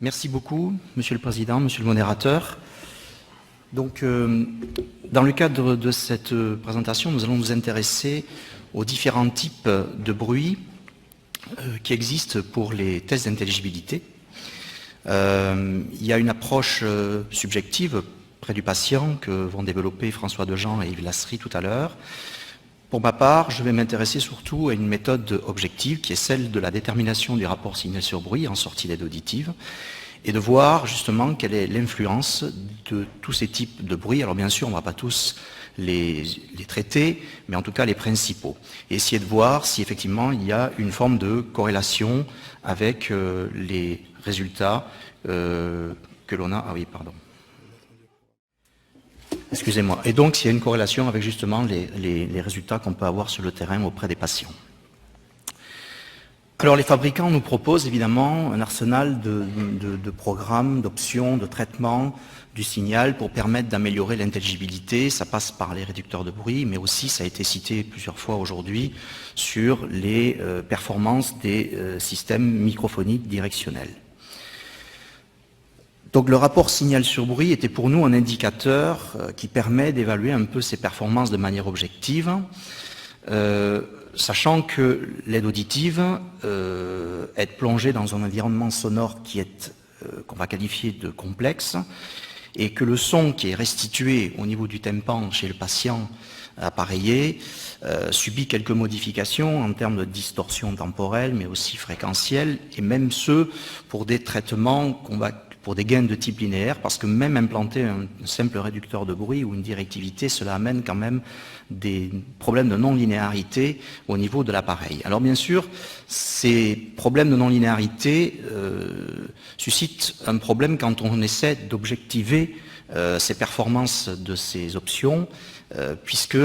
Merci beaucoup, Monsieur le Président, Monsieur le modérateur. Donc, dans le cadre de cette présentation, nous allons nous intéresser aux différents types de bruit qui existent pour les tests d'intelligibilité. Il y a une approche subjective près du patient que vont développer François Dejean et Yves Lasserie tout à l'heure. Pour ma part, je vais m'intéresser surtout à une méthode objective qui est celle de la détermination du rapport signal sur bruit en sortie d'aide auditive et de voir justement quelle est l'influence de tous ces types de bruit. Alors bien sûr, on ne va pas tous les traiter, mais en tout cas les principaux. Et essayer de voir si effectivement il y a une forme de corrélation avec les résultats que l'on a. Ah oui, pardon. Excusez-moi. Et donc, il y a une corrélation avec justement les résultats qu'on peut avoir sur le terrain auprès des patients. Alors, les fabricants nous proposent évidemment un arsenal de programmes, d'options, de traitements du signal pour permettre d'améliorer l'intelligibilité. Ça passe par les réducteurs de bruit, mais aussi, ça a été cité plusieurs fois aujourd'hui, sur les performances des systèmes microphoniques directionnels. Donc le rapport signal sur bruit était pour nous un indicateur qui permet d'évaluer un peu ces performances de manière objective, sachant que l'aide auditive est plongée dans un environnement sonore qui est qu'on va qualifier de complexe, et que le son qui est restitué au niveau du tympan chez le patient appareillé subit quelques modifications en termes de distorsion temporelle, mais aussi fréquentielle, et même ce pour des traitements pour des gains de type linéaire, parce que même implanter un simple réducteur de bruit ou une directivité, cela amène quand même des problèmes de non-linéarité au niveau de l'appareil. Alors bien sûr, ces problèmes de non-linéarité suscitent un problème quand on essaie d'objectiver ces performances de ces options, puisque,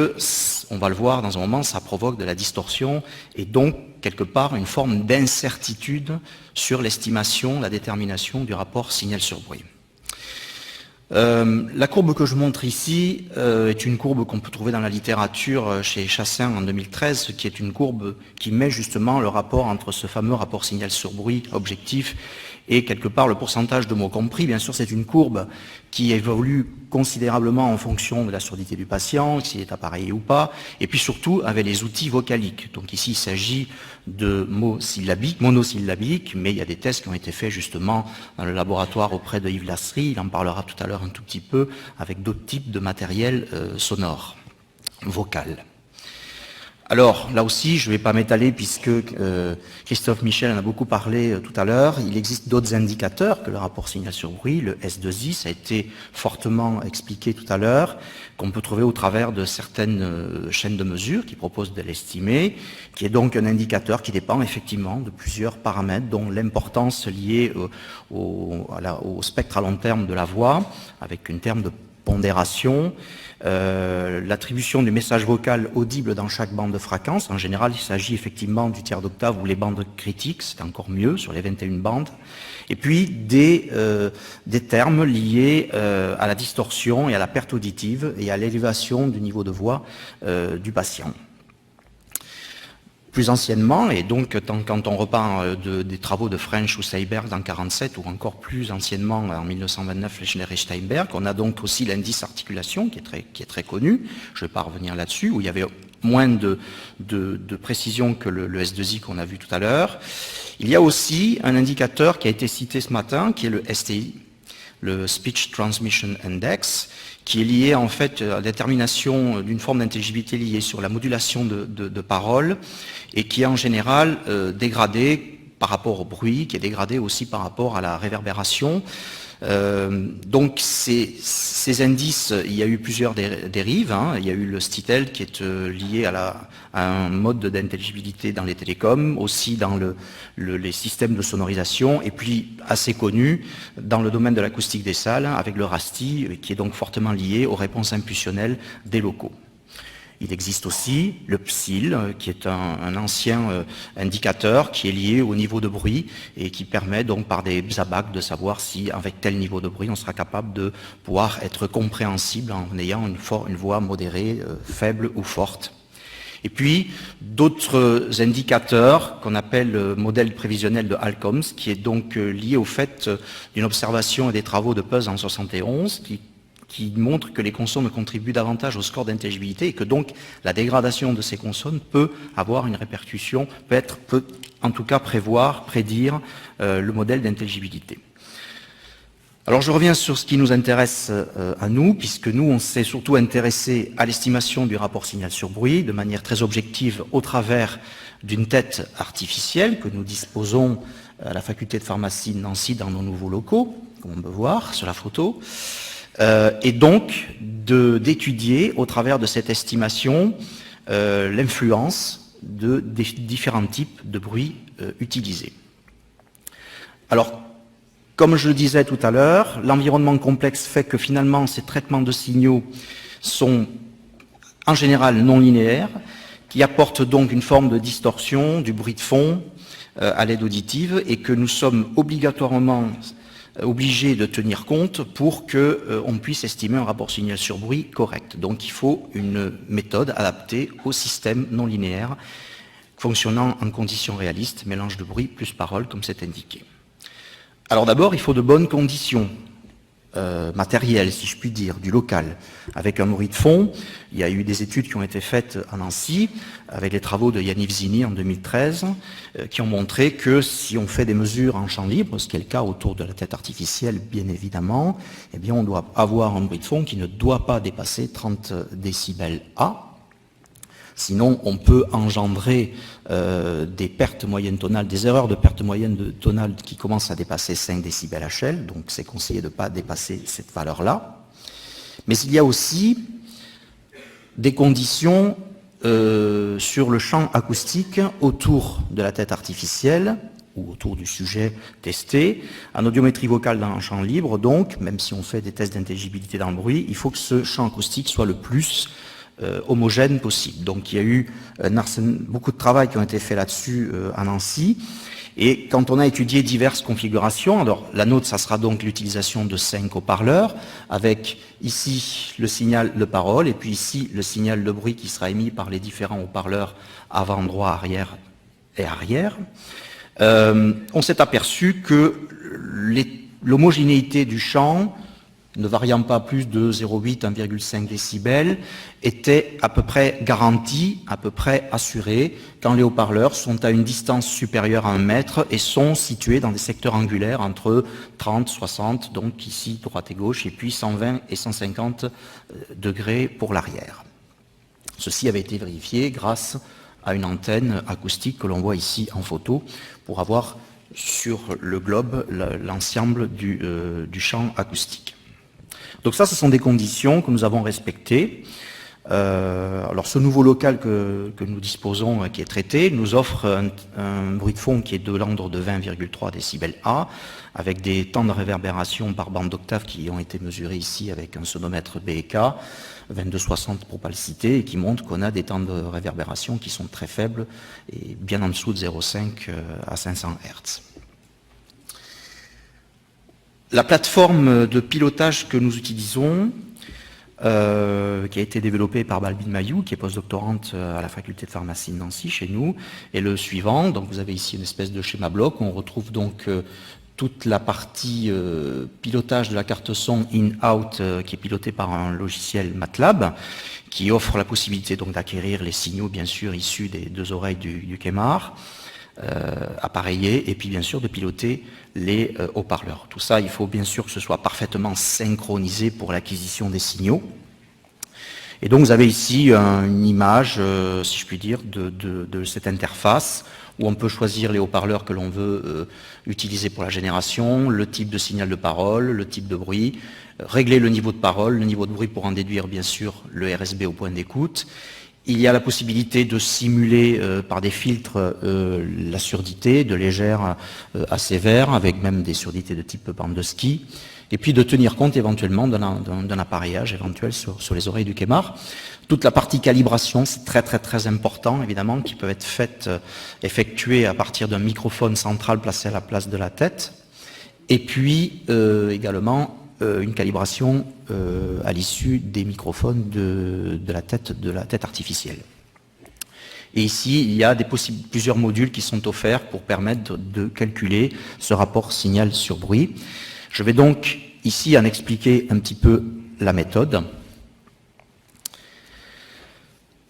on va le voir dans un moment, ça provoque de la distorsion et donc, quelque part, une forme d'incertitude sur l'estimation, la détermination du rapport signal sur bruit. La courbe que je montre ici est une courbe qu'on peut trouver dans la littérature chez Chassaing en 2013, qui est une courbe qui met justement le rapport entre ce fameux rapport signal sur bruit objectif et quelque part le pourcentage de mots compris. Bien sûr, c'est une courbe qui évolue considérablement en fonction de la surdité du patient, s'il est appareillé ou pas, et puis surtout avec les outils vocaliques. Donc ici, il s'agit de mots syllabiques, monosyllabiques, mais il y a des tests qui ont été faits justement dans le laboratoire auprès de Yves Lasserie, il en parlera tout à l'heure un tout petit peu, avec d'autres types de matériel sonore, vocal. Alors, là aussi, je ne vais pas m'étaler puisque Christophe Michel en a beaucoup parlé tout à l'heure. Il existe d'autres indicateurs que le rapport signal sur bruit, le S2I, ça a été fortement expliqué tout à l'heure, qu'on peut trouver au travers de certaines chaînes de mesure qui proposent de l'estimer, qui est donc un indicateur qui dépend effectivement de plusieurs paramètres, dont l'importance liée au spectre à long terme de la voix, avec une terme de pondération, l'attribution du message vocal audible dans chaque bande de fréquence. En général, il s'agit effectivement du tiers d'octave ou les bandes critiques, c'est encore mieux sur les 21 bandes. Et puis des termes liés à la distorsion et à la perte auditive et à l'élévation du niveau de voix du patient. Plus anciennement, et donc quand on repart des travaux de French ou Seiberg en 1947, ou encore plus anciennement en 1929, Fleschner et Steinberg, on a donc aussi l'indice articulation qui est très connu, je ne vais pas revenir là-dessus, où il y avait moins de précision que le S2I qu'on a vu tout à l'heure. Il y a aussi un indicateur qui a été cité ce matin, qui est le STI, le Speech Transmission Index, qui est lié en fait à la détermination d'une forme d'intelligibilité liée sur la modulation de paroles et qui est en général dégradé par rapport au bruit, qui est dégradé aussi par rapport à la réverbération. Donc ces indices, il y a eu plusieurs dérives, hein. Il y a eu le STITEL qui est lié à un mode d'intelligibilité dans les télécoms, aussi dans les systèmes de sonorisation, et puis assez connu dans le domaine de l'acoustique des salles, avec le RASTI, qui est donc fortement lié aux réponses impulsionnelles des locaux. Il existe aussi le PSIL, qui est un ancien indicateur qui est lié au niveau de bruit et qui permet donc par des ABAC de savoir si avec tel niveau de bruit on sera capable de pouvoir être compréhensible en ayant une voix modérée, faible ou forte. Et puis, d'autres indicateurs qu'on appelle modèle prévisionnel de Alcoms, qui est donc lié au fait d'une observation et des travaux de Peuz en 71, qui montre que les consonnes contribuent davantage au score d'intelligibilité et que donc la dégradation de ces consonnes peut avoir une répercussion, peut en tout cas prédire le modèle d'intelligibilité. Alors je reviens sur ce qui nous intéresse à nous, puisque nous on s'est surtout intéressé à l'estimation du rapport signal sur bruit de manière très objective au travers d'une tête artificielle que nous disposons à la faculté de pharmacie de Nancy dans nos nouveaux locaux, comme on peut voir sur la photo, et donc d'étudier au travers de cette estimation l'influence des différents types de bruits utilisés. Alors, comme je le disais tout à l'heure, l'environnement complexe fait que finalement ces traitements de signaux sont en général non linéaires, qui apportent donc une forme de distorsion du bruit de fond à l'aide auditive et que nous sommes obligatoirement obligés de tenir compte pour qu'on puisse estimer un rapport signal sur bruit correct. Donc il faut une méthode adaptée au système non linéaire fonctionnant en conditions réalistes, mélange de bruit plus parole comme c'est indiqué. Alors d'abord, il faut de bonnes conditions matérielles, si je puis dire, du local, avec un bruit de fond. Il y a eu des études qui ont été faites à Nancy, avec les travaux de Yaniv Zini en 2013, qui ont montré que si on fait des mesures en champ libre, ce qui est le cas autour de la tête artificielle, bien évidemment, eh bien on doit avoir un bruit de fond qui ne doit pas dépasser 30 décibels A. Sinon, on peut engendrer des pertes moyennes tonales, des erreurs de perte moyenne tonale qui commencent à dépasser 5 décibels HL, donc c'est conseillé de ne pas dépasser cette valeur-là. Mais il y a aussi des conditions sur le champ acoustique autour de la tête artificielle ou autour du sujet testé, en audiométrie vocale dans un champ libre, donc, même si on fait des tests d'intelligibilité dans le bruit, il faut que ce champ acoustique soit le plus homogène possible. Donc il y a eu beaucoup de travail qui ont été faits là-dessus à Nancy. Et quand on a étudié diverses configurations, alors la nôtre, ça sera donc l'utilisation de 5 haut-parleurs, avec ici le signal de parole, et puis ici le signal de bruit qui sera émis par les différents haut-parleurs avant, droit, arrière et arrière. On s'est aperçu que l'homogénéité du champ, ne variant pas plus de 0,8, 1,5 décibels, était à peu près garantie, à peu près assurée, quand les haut-parleurs sont à une distance supérieure à 1 mètre et sont situés dans des secteurs angulaires entre 30, 60, donc ici droite et gauche, et puis 120 et 150 degrés pour l'arrière. Ceci avait été vérifié grâce à une antenne acoustique que l'on voit ici en photo, pour avoir sur le globe l'ensemble du champ acoustique. Donc ça, ce sont des conditions que nous avons respectées. Alors ce nouveau local que nous disposons, qui est traité, nous offre un bruit de fond qui est de l'ordre de 20,3 décibels A, avec des temps de réverbération par bande d'octave qui ont été mesurés ici avec un sonomètre BEK, 2260 pour pas le citer, et qui montrent qu'on a des temps de réverbération qui sont très faibles et bien en dessous de 0,5 à 500 Hz. La plateforme de pilotage que nous utilisons, qui a été développée par Balbine Mayou, qui est postdoctorante à la faculté de pharmacie de Nancy, chez nous, est le suivant. Donc vous avez ici une espèce de schéma bloc. On retrouve donc toute la partie pilotage de la carte son in-out qui est pilotée par un logiciel MATLAB, qui offre la possibilité donc d'acquérir les signaux, bien sûr, issus des 2 oreilles du Kemar, appareillés, et puis bien sûr de piloter les haut-parleurs. Tout ça, il faut bien sûr que ce soit parfaitement synchronisé pour l'acquisition des signaux. Et donc vous avez ici une image, si je puis dire, de cette interface où on peut choisir les haut-parleurs que l'on veut utiliser pour la génération, le type de signal de parole, le type de bruit, régler le niveau de parole, le niveau de bruit pour en déduire bien sûr le RSB au point d'écoute. Il y a la possibilité de simuler par des filtres la surdité, de légère à sévère, avec même des surdités de type bande de ski, et puis de tenir compte éventuellement d'un appareillage éventuel sur les oreilles du Kemar. Toute la partie calibration, c'est très important, évidemment, qui peut être effectuée à partir d'un microphone central placé à la place de la tête, et puis également une calibration à l'issue des microphones de la tête artificielle. Et ici, il y a plusieurs modules qui sont offerts pour permettre de calculer ce rapport signal sur bruit. Je vais donc ici en expliquer un petit peu la méthode.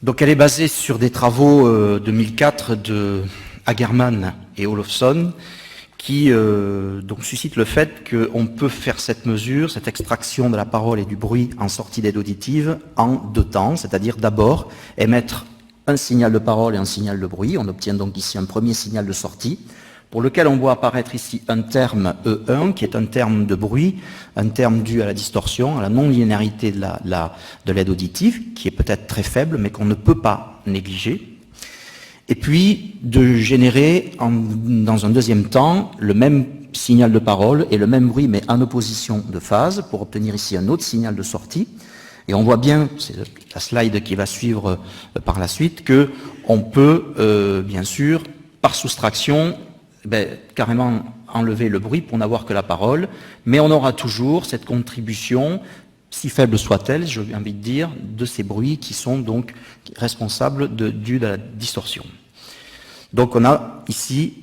Donc elle est basée sur des travaux 2004 de Hagerman et Olofsson qui donc suscitent le fait qu'on peut faire cette mesure, cette extraction de la parole et du bruit en sortie d'aide auditive en 2 temps, c'est-à-dire d'abord émettre un signal de parole et un signal de bruit. On obtient donc ici un premier signal de sortie, pour lequel on voit apparaître ici un terme E1, qui est un terme de bruit, un terme dû à la distorsion, à la non-linéarité de l'aide auditive, qui est peut-être très faible, mais qu'on ne peut pas négliger. Et puis, de générer, dans un deuxième temps, le même signal de parole et le même bruit, mais en opposition de phase, pour obtenir ici un autre signal de sortie. Et on voit bien, c'est la slide qui va suivre par la suite, que on peut, bien sûr, par soustraction, carrément enlever le bruit pour n'avoir que la parole, mais on aura toujours cette contribution, si faible soit-elle, j'ai envie de dire, de ces bruits qui sont donc responsables de la distorsion. Donc on a ici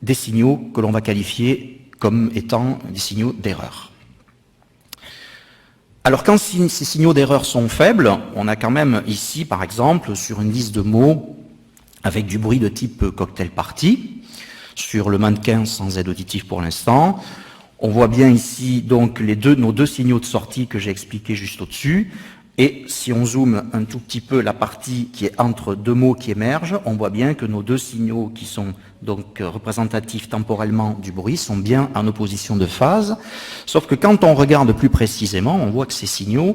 des signaux que l'on va qualifier comme étant des signaux d'erreur. Alors quand ces signaux d'erreur sont faibles, on a quand même ici, par exemple, sur une liste de mots avec du bruit de type cocktail party, sur le mannequin sans aide auditive pour l'instant, on voit bien ici donc nos deux signaux de sortie que j'ai expliqués juste au-dessus, et si on zoome un tout petit peu la partie qui est entre 2 mots qui émergent, on voit bien que nos 2 signaux qui sont donc représentatifs temporellement du bruit sont bien en opposition de phase, sauf que quand on regarde plus précisément, on voit que ces signaux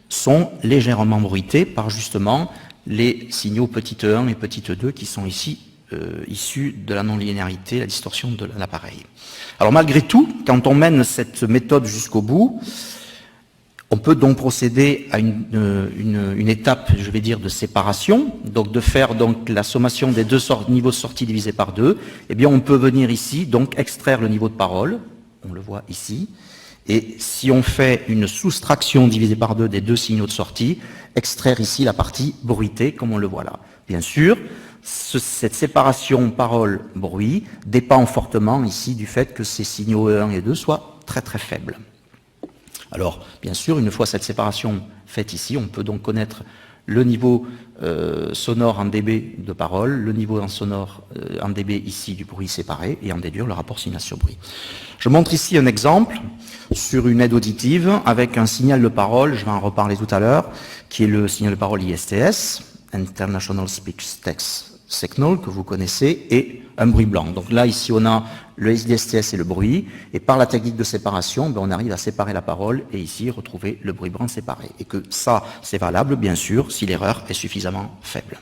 sont légèrement bruités par justement les signaux petit e1 et petit e2 qui sont ici issus de la non-linéarité, la distorsion de l'appareil. Alors malgré tout, quand on mène cette méthode jusqu'au bout, on peut donc procéder à une étape, je vais dire, de séparation, donc de faire donc la sommation des 2 niveaux de sortie divisés par 2. Eh bien, on peut venir ici, donc extraire le niveau de parole, on le voit ici, et si on fait une soustraction divisée par 2 des 2 signaux de sortie, extraire ici la partie bruitée, comme on le voit là. Bien sûr, cette séparation parole-bruit dépend fortement ici du fait que ces signaux E1 et 2 soient très très faibles. Alors, bien sûr, une fois cette séparation faite ici, on peut donc connaître le niveau sonore en dB de parole, le niveau sonore en dB ici du bruit séparé, et en déduire le rapport signal sur bruit. Je montre ici un exemple sur une aide auditive avec un signal de parole, je vais en reparler tout à l'heure, qui est le signal de parole ISTS, International Speech Text Signal, que vous connaissez, et un bruit blanc. Donc là, ici, on a le ISTS et le bruit, et par la technique de séparation, on arrive à séparer la parole, et ici, retrouver le bruit blanc séparé. Et que ça, c'est valable, bien sûr, si l'erreur est suffisamment faible.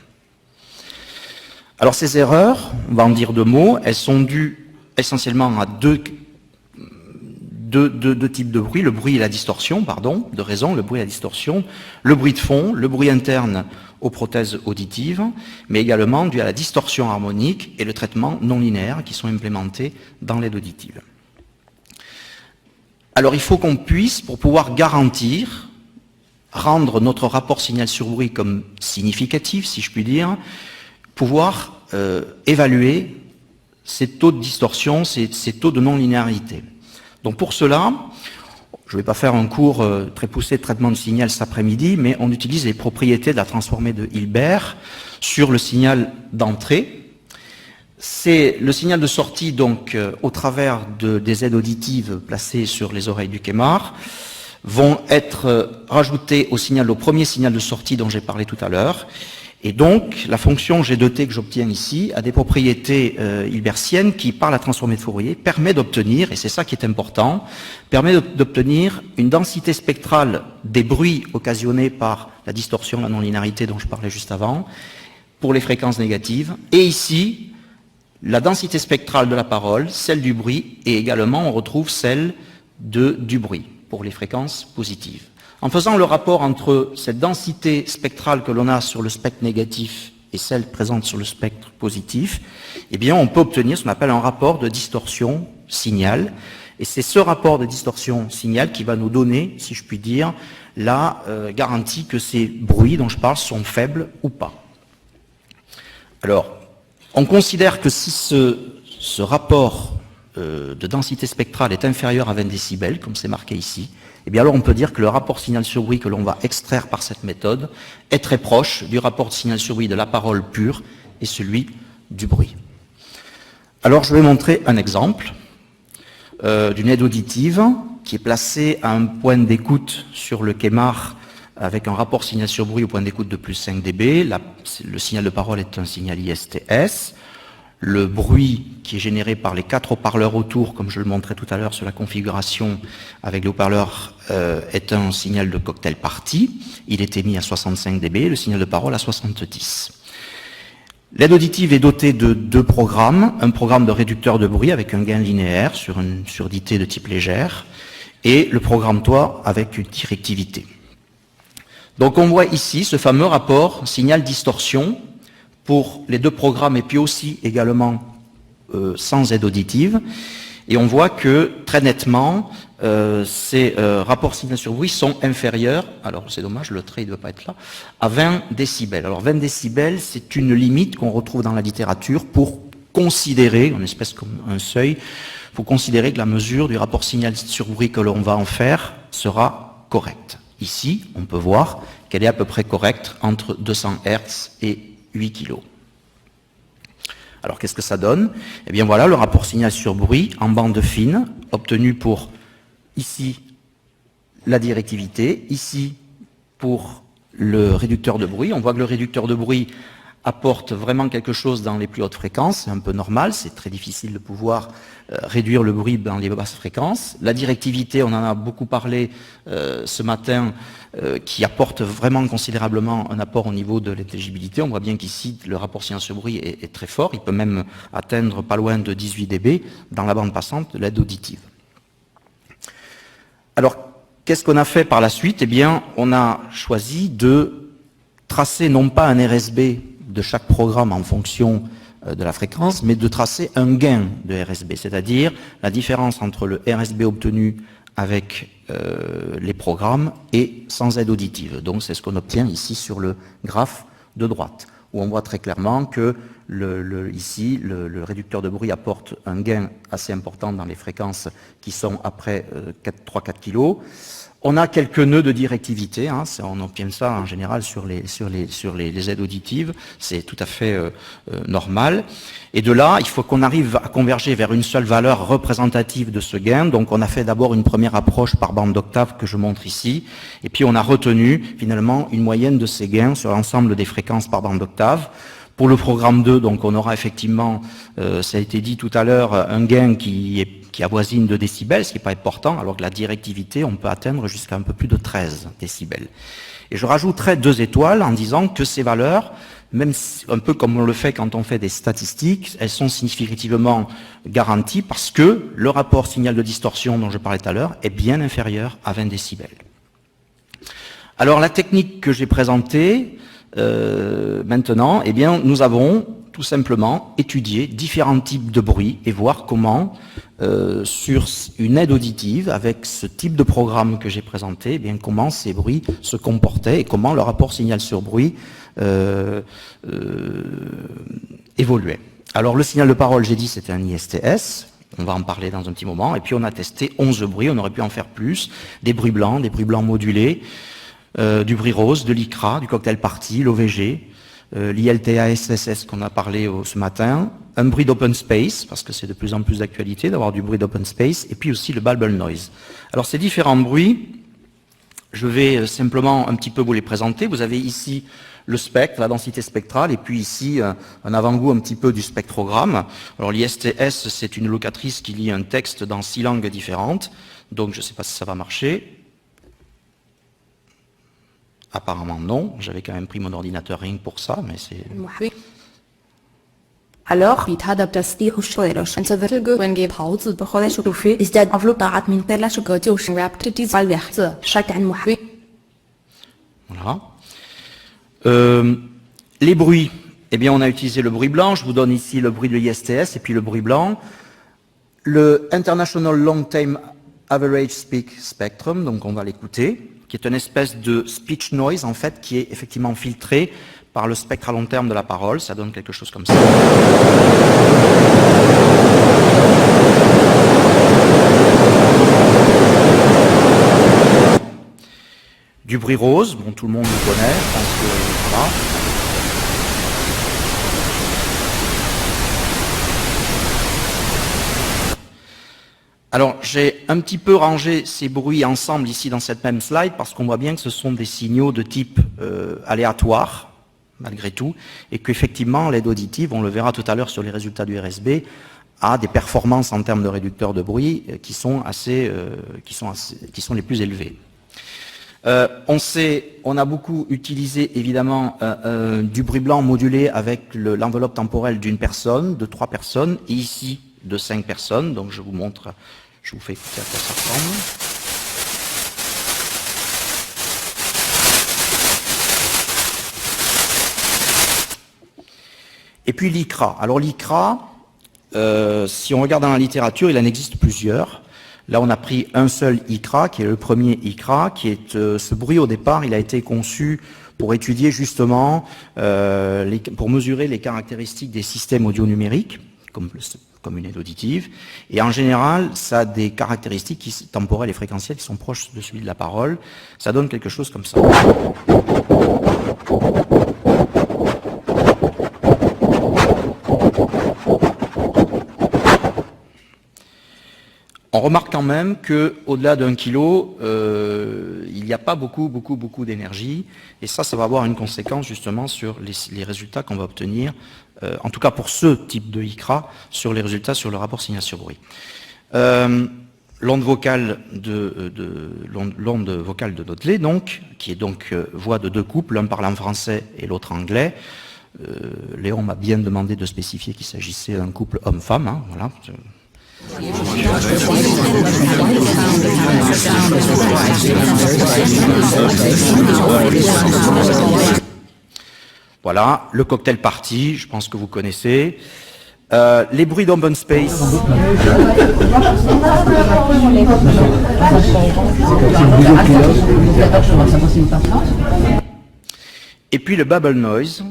Alors, ces erreurs, on va en dire 2 mots, elles sont dues essentiellement à deux types de bruit, le bruit et la distorsion, pardon, de raison, le bruit et la distorsion, le bruit de fond, le bruit interne aux prothèses auditives, mais également dû à la distorsion harmonique et le traitement non linéaire qui sont implémentés dans l'aide auditive. Alors il faut qu'on puisse, pour pouvoir garantir, rendre notre rapport signal sur bruit comme significatif, si je puis dire, pouvoir évaluer ces taux de distorsion, ces taux de non-linéarité. Donc pour cela, je ne vais pas faire un cours très poussé de traitement de signal cet après-midi, mais on utilise les propriétés de la transformée de Hilbert sur le signal d'entrée. C'est le signal de sortie, donc, au travers des aides auditives placées sur les oreilles du Kemar, vont être rajoutés au premier signal de sortie dont j'ai parlé tout à l'heure. Et donc, la fonction G2T que j'obtiens ici a des propriétés hilbertiennes qui, par la transformée de Fourier, permet d'obtenir, et c'est ça qui est important, permet d'obtenir une densité spectrale des bruits occasionnés par la distorsion, la non-linéarité dont je parlais juste avant, pour les fréquences négatives. Et ici, la densité spectrale de la parole, celle du bruit, et également on retrouve celle du bruit, pour les fréquences positives. En faisant le rapport entre cette densité spectrale que l'on a sur le spectre négatif et celle présente sur le spectre positif, eh bien on peut obtenir ce qu'on appelle un rapport de distorsion signal. Et c'est ce rapport de distorsion signal qui va nous donner, si je puis dire, la garantie que ces bruits dont je parle sont faibles ou pas. Alors, on considère que si ce rapport de densité spectrale est inférieur à 20 décibels, comme c'est marqué ici, eh bien alors on peut dire que le rapport signal sur bruit que l'on va extraire par cette méthode est très proche du rapport de signal sur bruit de la parole pure et celui du bruit. Alors je vais montrer un exemple d'une aide auditive qui est placée à un point d'écoute sur le Kmart avec un rapport signal sur bruit au point d'écoute de plus 5 dB. Le signal de parole est un signal ISTS. Le bruit qui est généré par les 4 haut-parleurs autour, comme je le montrais tout à l'heure sur la configuration avec les haut-parleurs, est un signal de cocktail party. Il est émis à 65 dB, le signal de parole à 70. L'aide auditive est dotée de 2 programmes. Un programme de réducteur de bruit avec un gain linéaire sur une surdité de type légère et le programme toit avec une directivité. Donc on voit ici ce fameux rapport signal-distorsion pour les 2 programmes et puis aussi également sans aide auditive. Et on voit que très nettement, ces rapports signal sur bruit sont inférieurs, alors c'est dommage, le trait ne doit pas être là, à 20 décibels. Alors 20 décibels, c'est une limite qu'on retrouve dans la littérature pour considérer, une espèce comme un seuil, pour considérer que la mesure du rapport signal sur bruit que l'on va en faire sera correcte. Ici, on peut voir qu'elle est à peu près correcte entre 200 Hz et 8 kg. Alors qu'est-ce que ça donne? Eh bien voilà le rapport signal sur bruit en bande fine, obtenu pour ici la directivité, ici pour le réducteur de bruit. On voit que le réducteur de bruit apporte vraiment quelque chose dans les plus hautes fréquences, c'est un peu normal, c'est très difficile de pouvoir réduire le bruit dans les basses fréquences. La directivité, on en a beaucoup parlé ce matin, qui apporte vraiment considérablement un apport au niveau de l'intelligibilité. On voit bien qu'ici, le rapport signal sur bruit est très fort, il peut même atteindre pas loin de 18 dB dans la bande passante de l'aide auditive. Alors, qu'est-ce qu'on a fait par la suite? Eh bien, on a choisi de tracer non pas un RSB de chaque programme en fonction de la fréquence, mais de tracer un gain de RSB, c'est-à-dire la différence entre le RSB obtenu avec les programmes et sans aide auditive. Donc c'est ce qu'on obtient ici sur le graphe de droite, où on voit très clairement que ici, le réducteur de bruit apporte un gain assez important dans les fréquences qui sont après 3-4 kg. On a quelques nœuds de directivité, hein, on obtient ça en général sur les aides auditives, c'est tout à fait normal. Et de là, il faut qu'on arrive à converger vers une seule valeur représentative de ce gain. Donc on a fait d'abord une première approche par bande d'octaves que je montre ici, et puis on a retenu finalement une moyenne de ces gains sur l'ensemble des fréquences par bande d'octaves. Pour le programme 2, donc on aura effectivement, ça a été dit tout à l'heure, un gain qui avoisine 2 décibels, ce qui n'est pas important, alors que la directivité, on peut atteindre jusqu'à un peu plus de 13 décibels. Et je rajouterai 2 étoiles en disant que ces valeurs, même un peu comme on le fait quand on fait des statistiques, elles sont significativement garanties parce que le rapport signal de distorsion dont je parlais tout à l'heure est bien inférieur à 20 décibels. Alors la technique que j'ai présentée, maintenant, eh bien, nous avons tout simplement étudié différents types de bruits et voir comment, sur une aide auditive, avec ce type de programme que j'ai présenté, eh bien, comment ces bruits se comportaient et comment le rapport signal sur bruit évoluait. Alors le signal de parole, j'ai dit, c'était un ISTS. On va en parler dans un petit moment. Et puis on a testé 11 bruits, on aurait pu en faire plus. Des bruits blancs modulés, du bruit rose, de l'ICRA, du cocktail party, l'OVG, l'ILTA SSS qu'on a parlé ce matin, un bruit d'open space, parce que c'est de plus en plus d'actualité d'avoir du bruit d'open space, et puis aussi le babble noise. Alors ces différents bruits, je vais simplement un petit peu vous les présenter. Vous avez ici le spectre, la densité spectrale, et puis ici un avant-goût un petit peu du spectrogramme. Alors l'ISTS, c'est une locatrice qui lit un texte dans 6 langues différentes, donc je ne sais pas si ça va marcher. Apparemment non, j'avais quand même pris mon ordinateur rien que pour ça, mais c'est... Alors, voilà. Les bruits, eh bien on a utilisé le bruit blanc, je vous donne ici le bruit de l'ISTS et puis le bruit blanc. Le International Long Time Average Speak Spectrum, donc on va l'écouter, qui est une espèce de speech noise en fait qui est effectivement filtré par le spectre à long terme de la parole, ça donne quelque chose comme ça. Du bruit rose, bon, tout le monde le connaît, je pense que voilà. Alors, j'ai un petit peu rangé ces bruits ensemble ici dans cette même slide parce qu'on voit bien que ce sont des signaux de type aléatoire, malgré tout, et qu'effectivement, l'aide auditive, on le verra tout à l'heure sur les résultats du RSB, a des performances en termes de réducteurs de bruit qui sont les plus élevées. On a beaucoup utilisé évidemment du bruit blanc modulé avec l'enveloppe temporelle d'une personne, de 3 personnes, et ici de 5 personnes. Donc je vous montre, je vous fais écouter à quoi ça ressemble. Et puis l'ICRA. Alors l'ICRA, si on regarde dans la littérature, il en existe plusieurs. Là, on a pris un seul ICRA, qui est le premier ICRA, qui est ce bruit au départ, il a été conçu pour étudier justement, pour mesurer les caractéristiques des systèmes audio-numériques, comme une aide auditive. Et en général, ça a des caractéristiques temporelles et fréquentielles qui sont proches de celui de la parole. Ça donne quelque chose comme ça. On remarque quand même qu'au-delà d'1 kilo, il n'y a pas beaucoup d'énergie, et ça va avoir une conséquence justement sur les résultats qu'on va obtenir, en tout cas pour ce type de ICRA, sur les résultats sur le rapport signal sur bruit. L'onde vocale de Dodley, donc, qui est donc voix de 2 couples, l'un parlant français et l'autre anglais. Léon m'a bien demandé de spécifier qu'il s'agissait d'un couple homme-femme, hein, voilà. Voilà, le cocktail party, je pense que vous connaissez. Les bruits d'open space. Et puis le bubble noise.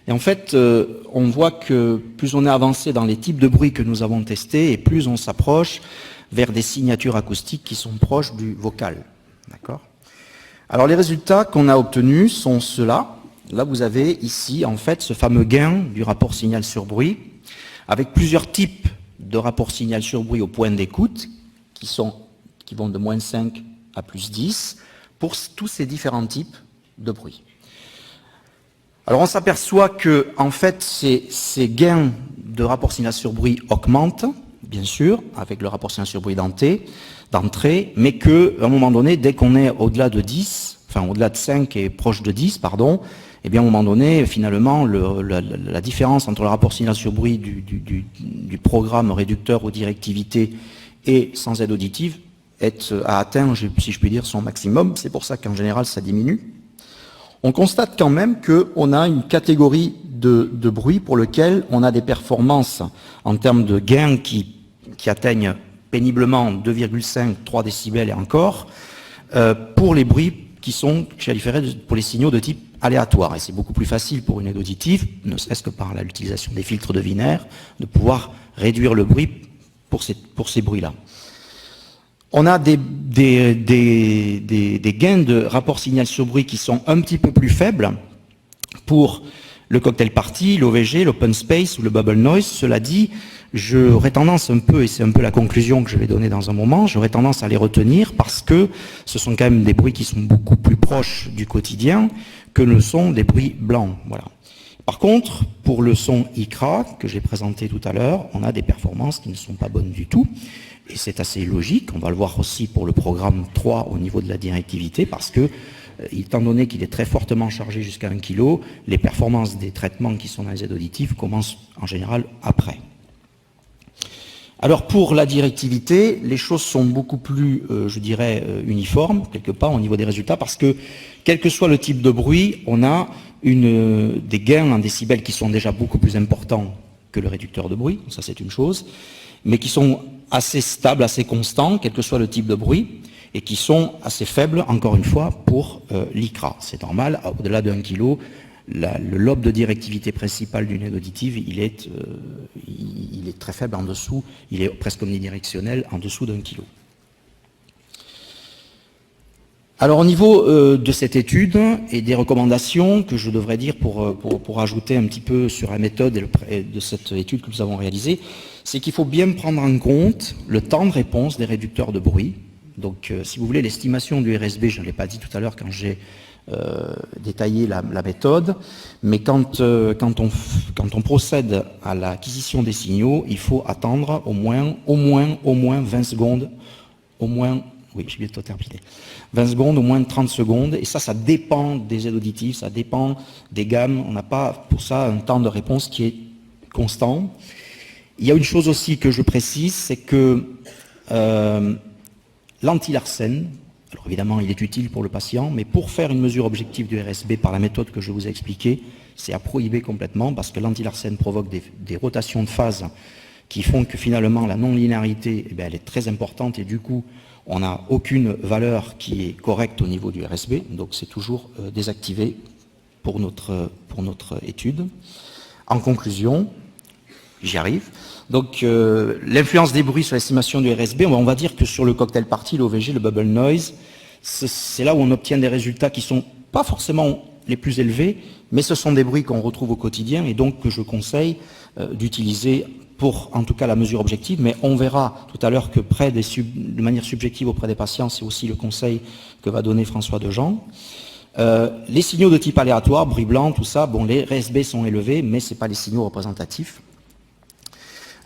Et en fait, on voit que plus on est avancé dans les types de bruits que nous avons testés, et plus on s'approche vers des signatures acoustiques qui sont proches du vocal. D'accord ? Alors les résultats qu'on a obtenus sont ceux-là. Là, vous avez ici, en fait, ce fameux gain du rapport signal sur bruit, avec plusieurs types de rapport signal sur bruit au point d'écoute, qui vont de -5 à +10, pour tous ces différents types de bruit. Alors on s'aperçoit que, en fait, ces gains de rapport signal sur bruit augmentent, bien sûr, avec le rapport signal sur bruit d'entrée, mais qu'à un moment donné, dès qu'on est au-delà de 10, enfin au-delà de 5 et proche de 10, pardon, eh bien, à un moment donné, finalement, la différence entre le rapport signal sur bruit du programme réducteur ou directivité et sans aide auditive a atteint, si je puis dire, son maximum. C'est pour ça qu'en général, ça diminue. On constate quand même qu'on a une catégorie de bruit pour lequel on a des performances en termes de gains qui atteignent péniblement 2,5, 3 décibels et encore, pour les bruits qui sont pour les signaux de type aléatoire. Et c'est beaucoup plus facile pour une aide auditive, ne serait-ce que par l'utilisation des filtres de Wiener, de pouvoir réduire le bruit pour ces bruits-là. On a des gains de rapport signal sur bruit qui sont un petit peu plus faibles pour le cocktail party, l'OVG, l'open space ou le bubble noise. Cela dit, j'aurais tendance un peu, et c'est un peu la conclusion que je vais donner dans un moment, j'aurais tendance à les retenir parce que ce sont quand même des bruits qui sont beaucoup plus proches du quotidien que ne sont des bruits blancs. Voilà. Par contre, pour le son ICRA, que j'ai présenté tout à l'heure, on a des performances qui ne sont pas bonnes du tout. Et c'est assez logique, on va le voir aussi pour le programme 3 au niveau de la directivité, parce que, étant donné qu'il est très fortement chargé jusqu'à 1 kg, les performances des traitements qui sont dans les aides auditives commencent en général après. Alors pour la directivité, les choses sont beaucoup plus, je dirais, uniformes, quelque part, au niveau des résultats, parce que, quel que soit le type de bruit, on a des gains en décibels qui sont déjà beaucoup plus importants que le réducteur de bruit, ça c'est une chose, mais qui sont assez stables, assez constants, quel que soit le type de bruit, et qui sont assez faibles, encore une fois, pour l'ICRA. C'est normal, au-delà de 1 kg, le lobe de directivité principale d'une aide auditive, il est très faible en dessous, il est presque omnidirectionnel en dessous d'1 kg. Alors au niveau de cette étude et des recommandations que je devrais dire pour ajouter un petit peu sur la méthode de cette étude que nous avons réalisée, c'est qu'il faut bien prendre en compte le temps de réponse des réducteurs de bruit. Donc si vous voulez, l'estimation du RSB, je ne l'ai pas dit tout à l'heure quand j'ai détaillé la méthode, mais quand on procède à l'acquisition des signaux, il faut attendre au moins 20 secondes, oui, j'ai bientôt terminé. 20 secondes, au moins 30 secondes, et ça dépend des aides auditives, ça dépend des gammes. On n'a pas pour ça un temps de réponse qui est constant. Il y a une chose aussi que je précise, c'est que l'antilarsen, alors évidemment il est utile pour le patient, mais pour faire une mesure objective du RSB par la méthode que je vous ai expliquée, c'est à prohiber complètement, parce que l'antilarsen provoque des rotations de phase qui font que finalement la non-linéarité, eh bien, elle est très importante, et du coup on n'a aucune valeur qui est correcte au niveau du RSB, donc c'est toujours désactivé pour notre étude. En conclusion, j'y arrive. Donc l'influence des bruits sur l'estimation du RSB, on va dire que sur le cocktail party, l'OVG, le bubble noise, c'est là où on obtient des résultats qui sont pas forcément les plus élevés, mais ce sont des bruits qu'on retrouve au quotidien et donc que je conseille d'utiliser pour, en tout cas, la mesure objective, mais on verra tout à l'heure que de manière subjective auprès des patients, c'est aussi le conseil que va donner François Dejean. Les signaux de type aléatoire, bruit blanc, tout ça, bon, les RSB sont élevés, mais ce n'est pas les signaux représentatifs.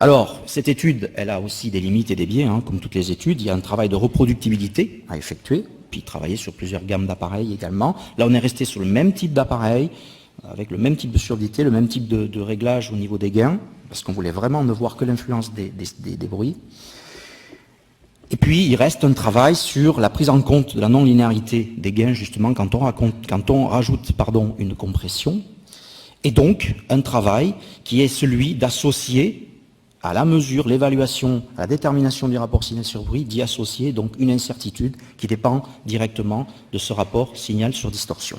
Alors, cette étude, elle a aussi des limites et des biais, hein, comme toutes les études. Il y a un travail de reproductibilité à effectuer, puis travailler sur plusieurs gammes d'appareils également. Là, on est resté sur le même type d'appareil, avec le même type de surdité, le même type de réglage au niveau des gains, parce qu'on voulait vraiment ne voir que l'influence des bruits. Et puis, il reste un travail sur la prise en compte de la non-linéarité des gains, justement, quand on rajoute une compression. Et donc, un travail qui est celui d'associer à la mesure, l'évaluation, à la détermination du rapport signal sur bruit, d'y associer donc une incertitude qui dépend directement de ce rapport signal sur distorsion.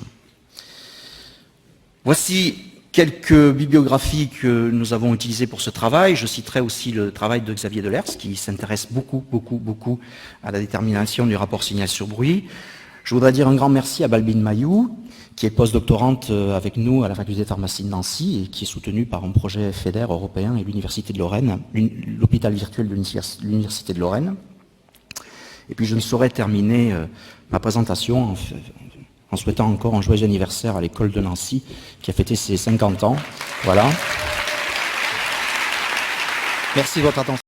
Voici quelques bibliographies que nous avons utilisées pour ce travail. Je citerai aussi le travail de Xavier Delers, qui s'intéresse beaucoup à la détermination du rapport signal sur bruit. Je voudrais dire un grand merci à Balbine Mayou, qui est postdoctorante avec nous à la faculté de pharmacie de Nancy et qui est soutenue par un projet FEDER européen et l'Université de Lorraine, l'hôpital virtuel de l'Université de Lorraine. Et puis je ne saurais terminer ma présentation en souhaitant encore un joyeux anniversaire à l'école de Nancy qui a fêté ses 50 ans. Voilà. Merci de votre attention.